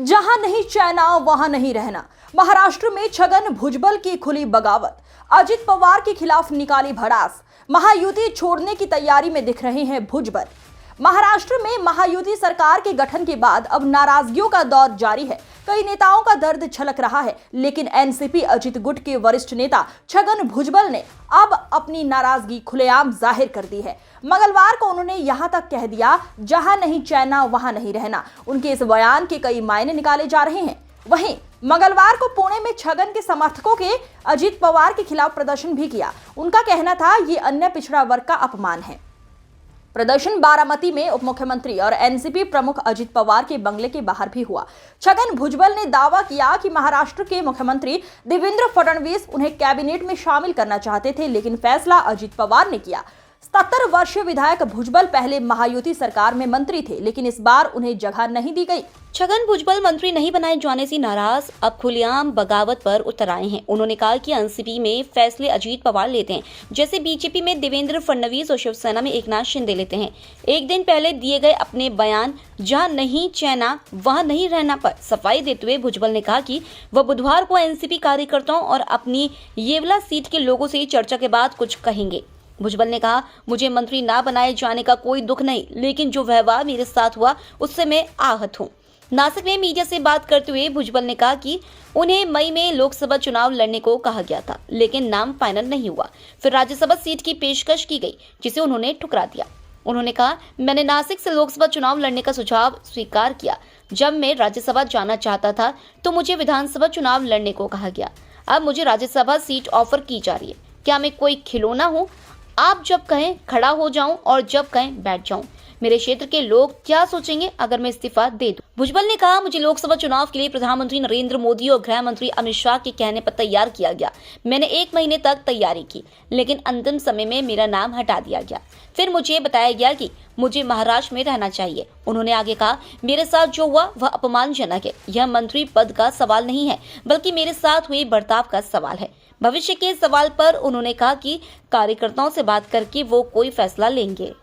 जहां नहीं चैना वहां नहीं रहना। महाराष्ट्र में छगन भुजबल की खुली बगावत। अजित पवार के खिलाफ निकाली भड़ास। महायुति छोड़ने की तैयारी में दिख रहे हैं भुजबल। महाराष्ट्र में महायुति सरकार के गठन के बाद अब नाराजगियों का दौर जारी है। कई नेताओं का दर्द छलक रहा है, लेकिन एनसीपी अजित गुट के वरिष्ठ नेता छगन भुजबल ने अब अपनी नाराजगी खुलेआम जाहिर कर दी है। मंगलवार को उन्होंने यहां तक कह दिया, जहां नहीं चैना वहां नहीं रहना। उनके इस बयान के कई मायने निकाले जा रहे हैं। वहीं मंगलवार को पुणे में छगन के समर्थकों के अजित पवार के खिलाफ प्रदर्शन भी किया। उनका कहना था, ये अन्य पिछड़ा वर्ग का अपमान है। प्रदर्शन बारामती में उप मुख्यमंत्री और एनसीपी प्रमुख अजित पवार के बंगले के बाहर भी हुआ। छगन भुजबल ने दावा किया कि महाराष्ट्र के मुख्यमंत्री देवेंद्र फडणवीस उन्हें कैबिनेट में शामिल करना चाहते थे, लेकिन फैसला अजित पवार ने किया। 77 वर्षीय विधायक भुजबल पहले महायुति सरकार में मंत्री थे, लेकिन इस बार उन्हें जगह नहीं दी गई। छगन भुजबल मंत्री नहीं बनाए जाने से नाराज अब खुलेआम बगावत पर उतर आए हैं। उन्होंने कहा कि एनसीपी में फैसले अजित पवार लेते हैं, जैसे बीजेपी में देवेंद्र फडणवीस और शिवसेना में एकनाथ शिंदे लेते हैं। एक दिन पहले दिए गए अपने बयान जहां नहीं चैना वहां नहीं रहना पर सफाई देते हुए भुजबल ने कहा कि वह बुधवार को एनसीपी कार्यकर्ताओं और अपनी येवला सीट के लोगों से चर्चा के बाद कुछ कहेंगे। भुजबल ने कहा, मुझे मंत्री ना बनाए जाने का कोई दुख नहीं, लेकिन जो व्यवहार मेरे साथ हुआ उससे मैं आहत हूँ। नासिक में मीडिया से बात करते हुए भुजबल ने कहा कि उन्हें मई में लोकसभा चुनाव लड़ने को कहा गया था, लेकिन नाम फाइनल नहीं हुआ। फिर राज्यसभा सीट की पेशकश की गई, जिसे उन्होंने ठुकरा दिया। उन्होंने कहा, मैंने नासिक से लोकसभा चुनाव लड़ने का सुझाव स्वीकार किया। जब मैं राज्यसभा जाना चाहता था तो मुझे विधानसभा चुनाव लड़ने को कहा गया। अब मुझे राज्यसभा सीट ऑफर की जा रही है। क्या मैं कोई खिलौना हूँ? आप जब कहें खड़ा हो जाऊं और जब कहें बैठ जाऊं। मेरे क्षेत्र के लोग क्या सोचेंगे अगर मैं इस्तीफा दे दूं? भुजबल ने कहा, मुझे लोकसभा चुनाव के लिए प्रधानमंत्री नरेंद्र मोदी और गृह मंत्री अमित शाह के कहने पर तैयार किया गया। मैंने 1 महीने तक तैयारी की, लेकिन अंतिम समय में मेरा नाम हटा दिया गया। फिर मुझे बताया गया कि मुझे महाराष्ट्र में रहना चाहिए। उन्होंने आगे कहा, मेरे साथ जो हुआ वह अपमानजनक है। यह मंत्री पद का सवाल नहीं है, बल्कि मेरे साथ हुए बर्ताव का सवाल है। भविष्य के सवाल पर उन्होंने कहा कि कार्यकर्ताओं से बात करके वो कोई फैसला लेंगे।